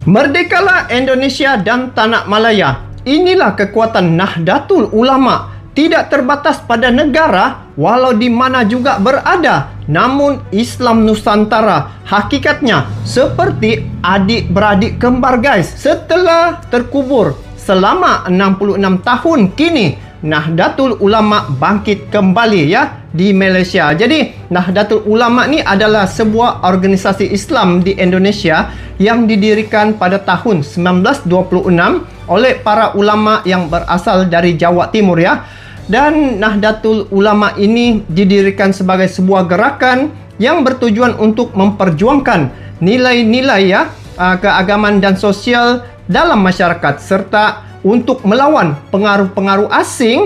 Merdekalah Indonesia dan Tanah Malaya. Inilah kekuatan Nahdlatul Ulama. Tidak terbatas pada negara, walau di mana juga berada. Namun Islam Nusantara hakikatnya seperti adik-beradik kembar guys. Setelah terkubur selama 66 tahun, kini Nahdlatul Ulama bangkit kembali ya di Malaysia. Jadi Nahdlatul Ulama ni adalah sebuah organisasi Islam di Indonesia yang didirikan pada tahun 1926 oleh para ulama yang berasal dari Jawa Timur ya. Dan Nahdlatul Ulama ini didirikan sebagai sebuah gerakan yang bertujuan untuk memperjuangkan nilai-nilai ya keagamaan dan sosial dalam masyarakat, serta untuk melawan pengaruh-pengaruh asing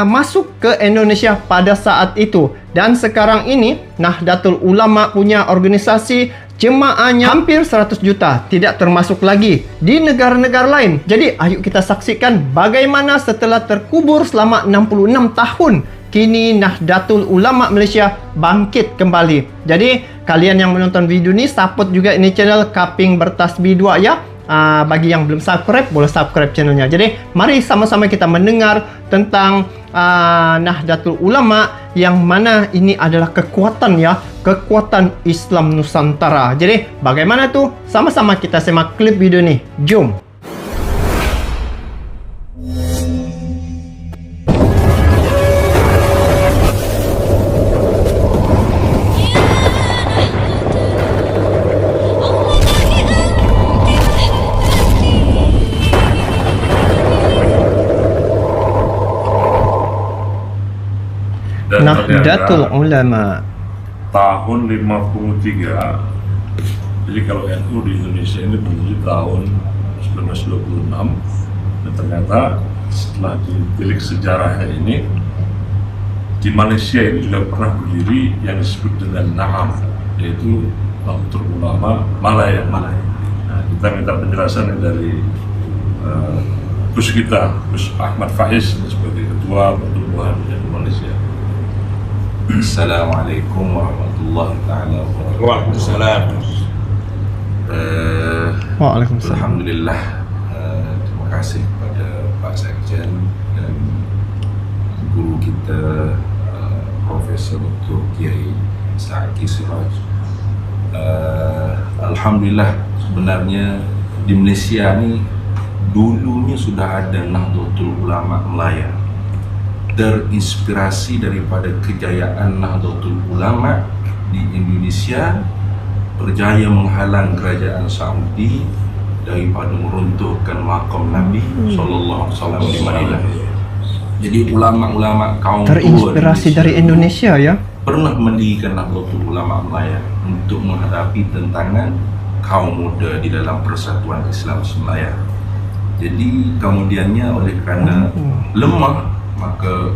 masuk ke Indonesia pada saat itu. Dan sekarang ini Nahdlatul Ulama punya organisasi, jemaahnya hampir 100 juta, tidak termasuk lagi di negara-negara lain. Jadi ayo kita saksikan bagaimana setelah terkubur selama 66 tahun, kini Nahdlatul Ulama Malaysia bangkit kembali. Jadi kalian yang menonton video ini, support juga ini channel Kaping Bertasbih 2 ya. Bagi yang belum subscribe, boleh subscribe channelnya. Jadi mari sama-sama kita mendengar tentang Nahdlatul Ulama, yang mana ini adalah kekuatan ya, kekuatan Islam Nusantara. Jadi bagaimana tuh? Sama-sama kita simak klip video ini. Jom. Nahdlatul Ulama tahun 53. Jadi kalau NU di Indonesia ini berdiri tahun 1926, dan ternyata setelah ditilik sejarahnya ini, di Malaysia ini juga pernah berdiri yang disebut dengan NAM, yaitu Nahdlatul Ulama Malaya. Nah, kita minta penjelasan dari Gus kita, Gus Ahmad Faiz, sebagai Ketua Pertubuhan NU Malaysia. Assalamualaikum warahmatullahi taala wabarakatuh. Waalaikumsalam. Waalaikumsalam. Alhamdulillah, terima kasih kepada Pak Sekjen dan guru kita Profesor Dr. Kiai Sa'aki Siraj. Alhamdulillah, sebenarnya di Malaysia ni dulunya sudah ada Nahdlatul Ulama Malaya, terinspirasi daripada kejayaan Nahdlatul Ulama di Indonesia, berjaya menghalang kerajaan Saudi daripada meruntuhkan makam Nabi sallallahu alaihi wasallam di Madinah. Jadi ulama-ulama kaum terinspirasi dari Indonesia ya, pernah mendirikan Nahdlatul Ulama Malaya untuk menghadapi tentangan kaum muda di dalam Persatuan Islam Malaya. Jadi kemudiannya oleh kerana lemah, maka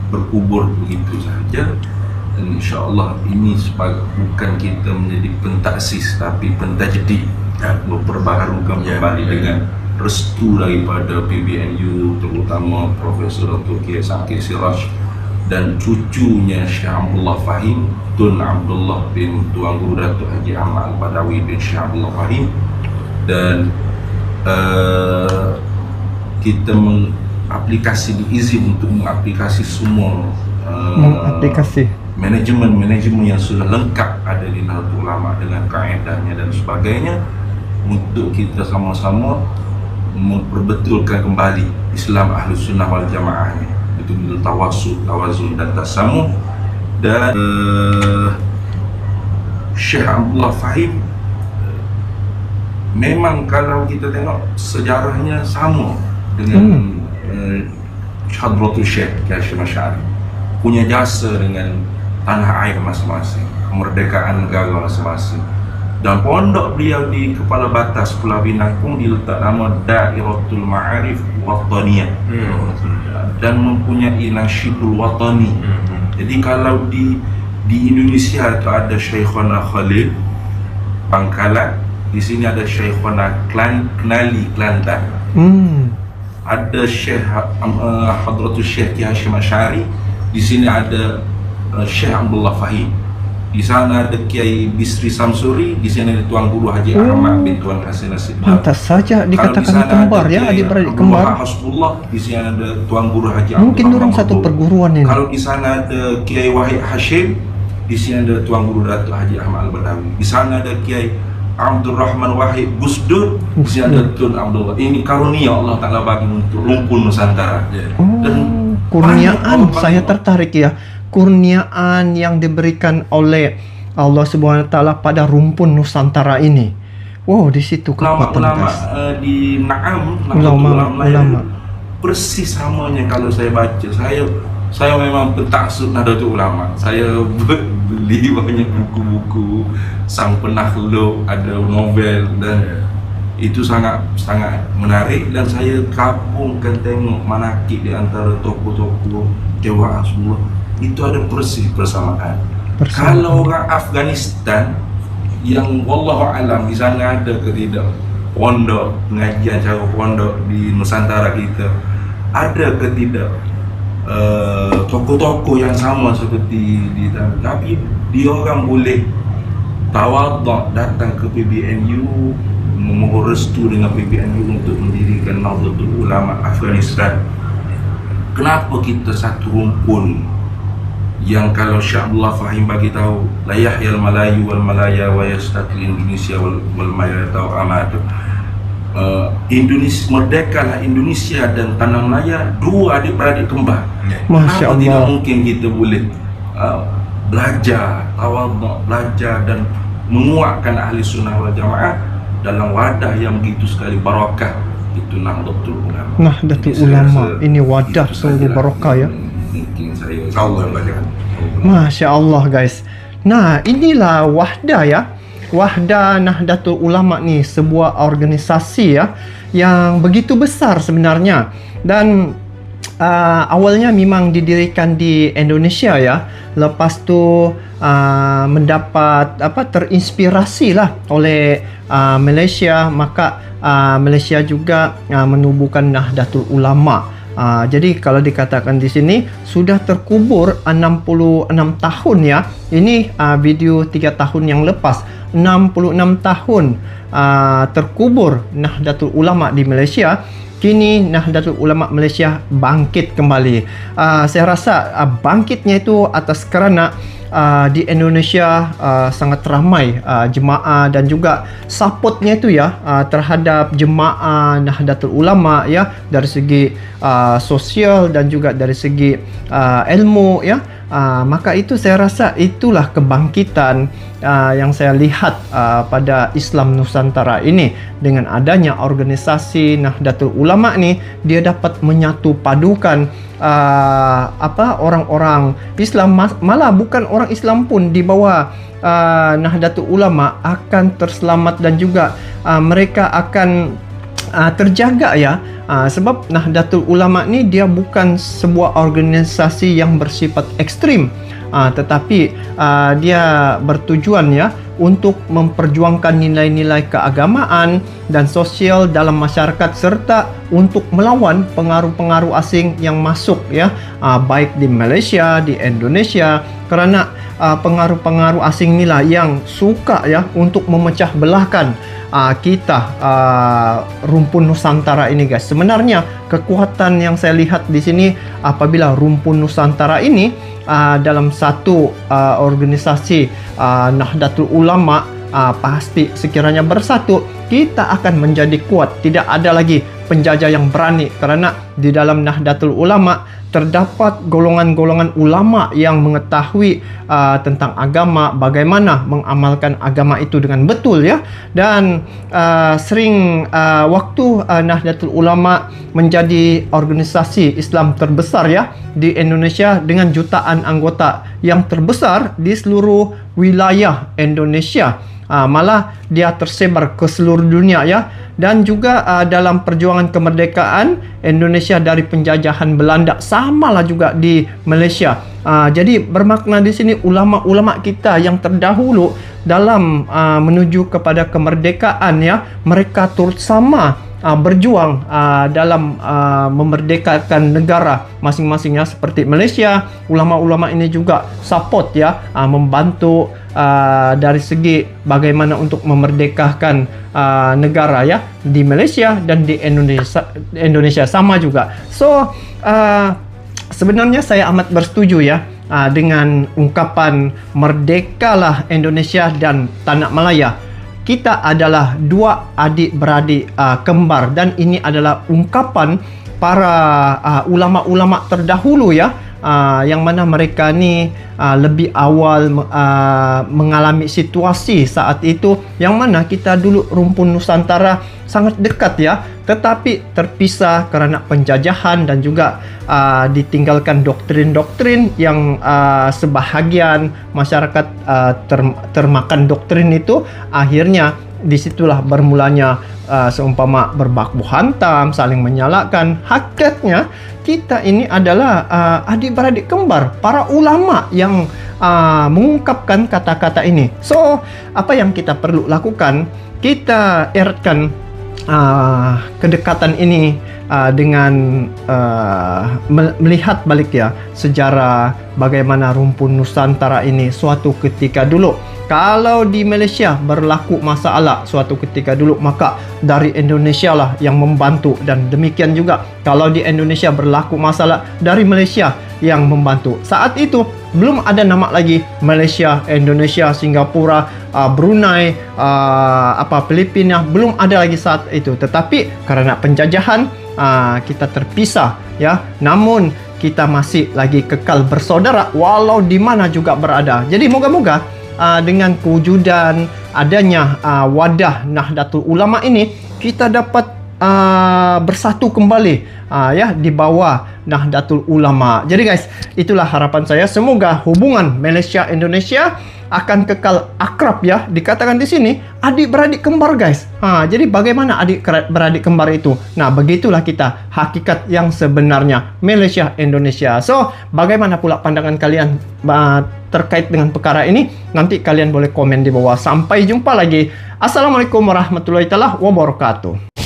berkubur begitu saja. Dan insyaAllah ini sebagai, bukan kita menjadi pentaksis, tapi pentajdid, memperbaharukan kembali dengan restu daripada PBNU, terutama Profesor Dr. Kiai Sa'aki Siraj dan cucunya Syekh Abdullah Fahim, Tun Abdullah bin Tuan Guru Datuk Haji Ahmad Al-Badawi bin Syekh Abdullah Fahim. Dan kita aplikasi diizin untuk mengaplikasi semua manajemen yang sudah lengkap ada di Nahdlatul Ulama dengan kaedahnya dan sebagainya, untuk kita sama-sama memperbetulkan kembali Islam Ahlus Sunnah wal Jamaahnya, betul-betul tawassul, tawazun dan tasamuh. Dan Syekh Abdullah Fahim memang kalau kita tengok sejarahnya sama dengan Hadratul Syekh Hashim Asy'ari, punya jasa dengan tanah air masing-masing, kemerdekaan negara masing-masing. Dan pondok beliau di kepala batas Pulau Pinang pun diletak nama Dairatul Ma'arif Wataniyah, dan mempunyai nasyidul watani. Jadi kalau di Indonesia itu ada Syekhona Khalil Bangkalan, di sini ada Syekhona Knali Kelantan, ada Syekh Hadratul Syekh Hashim Asy'ari, di sini ada Syekh Abdullah Fahim. Di sana ada Kiai Bisri Samsuri, di sini ada Tuan Guru Haji Ahmad bin Tuan Hasan Nasib. Pantas saja dikatakan kembar ya, adik-beradik kembar. Hasbullah, di sini ada Tuan Guru Haji Mungkin orang satu perguruan ini. Kalau di sana ada Kiai Wahid Hashim, di sini ada Tuan Guru Datuk Haji Ahmad Al-Badawi. Di sana ada Kiai Abdul Rahman Wahid Gusdur, di sini ada Tun Abdullah. Ini karunia Allah Ta'ala bagi untuk rumpun Nusantara. Dan kurniaan, saya tertarik ya. Kurniaan yang diberikan oleh Allah Subhanahu wa taala pada rumpun Nusantara ini. Wow, di situ kekuatan ulama di ulama persis samanya. Kalau saya baca, saya memang pentaksud Nahdlatul Ulama. Saya beli banyak buku-buku, Sang Penakluk, ada novel, dan itu sangat menarik. Dan saya gabungkan tengok manakib di antara tokoh-tokoh Jawa Rasulullah, itu ada persis persamaan. Kalau orang Afghanistan yang wallahu alam di sana ada ke tidak pondok pengajian cara pondok di Nusantara kita, ada ke tidak tokoh-tokoh yang sama seperti di sana, tapi dia orang boleh tawaduk datang ke PBNU, memohon restu dengan PBNU untuk mendirikan Nahdlatul Ulama Afghanistan. Kenapa kita satu rumpun yang kalau Syekh Abdullah Fahim bagi tahu la yahyal malayu wal malaya wa yastatil Indonesia wal malaya tahu amat, Indonesia merdekalah Indonesia dan tanah Melayu, dua adik-beradik kembar. Masya Allah. Tidak mungkin kita boleh belajar tawaduk, belajar dan menguatkan ahli sunnah wal jamaah dalam wadah yang begitu sekali barakah, itu Nahdlatul Ulama. Nahdlatul Ulama ini wadah sungguh barakah ya. Mungkin saya insyaAllah bacakan. Masya Allah guys. Nah, inilah Wahdah ya. Wahdah Nahdlatul Ulama ni sebuah organisasi ya yang begitu besar sebenarnya, dan awalnya memang didirikan di Indonesia ya. Lepas tu mendapat terinspirasi lah oleh Malaysia, maka Malaysia juga menubuhkan Nahdlatul Ulama. Jadi kalau dikatakan di sini sudah terkubur 66 tahun ya. Ini video 3 tahun yang lepas, 66 tahun terkubur Nahdlatul Ulama di Malaysia. Kini Nahdlatul Ulama Malaysia bangkit kembali. Saya rasa bangkitnya itu atas kerana di Indonesia sangat ramai jemaah dan juga supportnya itu ya terhadap jemaah Nahdlatul Ulama ya, dari segi sosial dan juga dari segi ilmu ya. Maka itu saya rasa itulah kebangkitan yang saya lihat pada Islam Nusantara ini. Dengan adanya organisasi Nahdlatul Ulama ni, dia dapat menyatu padukan orang-orang Islam, malah bukan orang Islam pun di bawah Nahdlatul Ulama akan terselamat dan juga mereka akan terjaga ya. Sebab Nahdlatul Ulama ni dia bukan sebuah organisasi yang bersifat ekstrim, tetapi dia bertujuan ya untuk memperjuangkan nilai-nilai keagamaan dan sosial dalam masyarakat, serta untuk melawan pengaruh-pengaruh asing yang masuk ya, baik di Malaysia, di Indonesia, kerana pengaruh-pengaruh asing inilah yang suka ya untuk memecah belahkan kita rumpun Nusantara ini guys. Sebenarnya kekuatan yang saya lihat di sini apabila rumpun Nusantara ini dalam satu organisasi Nahdlatul Ulama pasti sekiranya bersatu, kita akan menjadi kuat. Tidak ada lagi penjajah yang berani, kerana di dalam Nahdlatul Ulama terdapat golongan-golongan ulama yang mengetahui tentang agama, bagaimana mengamalkan agama itu dengan betul ya. Dan sering waktu Nahdlatul Ulama menjadi organisasi Islam terbesar ya di Indonesia dengan jutaan anggota yang terbesar di seluruh wilayah Indonesia. Malah dia tersebar ke seluruh dunia ya. Dan juga dalam perjuangan kemerdekaan Indonesia dari penjajahan Belanda, samalah juga di Malaysia. Jadi bermakna di sini ulama-ulama kita yang terdahulu dalam menuju kepada kemerdekaan ya, mereka turut sama berjuang dalam memerdekakan negara masing-masingnya. Seperti Malaysia, ulama-ulama ini juga support ya, membantu dari segi bagaimana untuk memerdekakan negara ya, di Malaysia dan di Indonesia sama juga. So sebenarnya saya amat bersetuju ya dengan ungkapan merdekalah Indonesia dan Tanah Malaya. Kita adalah dua adik-beradik kembar, dan ini adalah ungkapan para ulama-ulama terdahulu ya, yang mana mereka ni lebih awal mengalami situasi saat itu, yang mana kita dulu rumpun Nusantara sangat dekat ya, tetapi terpisah kerana penjajahan dan juga ditinggalkan doktrin-doktrin yang sebahagian masyarakat termakan doktrin itu. Akhirnya disitulah bermulanya seumpama berbaku hantam, saling menyalahkan. Hakikatnya kita ini adalah adik-beradik kembar, para ulama yang mengungkapkan kata-kata ini. So, apa yang kita perlu lakukan? Kita eratkan kedekatan ini dengan melihat balik ya sejarah bagaimana rumpun Nusantara ini suatu ketika dulu. Kalau di Malaysia berlaku masalah suatu ketika dulu, maka dari Indonesia lah yang membantu, dan demikian juga kalau di Indonesia berlaku masalah, dari Malaysia yang membantu. Saat itu belum ada nama lagi Malaysia, Indonesia, Singapura, Brunei, Filipina, belum ada lagi saat itu. Tetapi karena penjajahan kita terpisah ya, namun kita masih lagi kekal bersaudara walau di mana juga berada. Jadi moga-moga dengan kewujudan adanya wadah Nahdlatul Ulama ini, kita dapat bersatu kembali ya di bawah Nahdlatul Ulama. Jadi guys, itulah harapan saya, semoga hubungan Malaysia Indonesia akan kekal akrab ya. Dikatakan di sini adik-beradik kembar guys. Jadi bagaimana adik-beradik kembar itu? Nah, begitulah kita hakikat yang sebenarnya Malaysia Indonesia. So, bagaimana pula pandangan kalian terkait dengan perkara ini? Nanti kalian boleh komen di bawah. Sampai jumpa lagi. Assalamualaikum warahmatullahi wabarakatuh.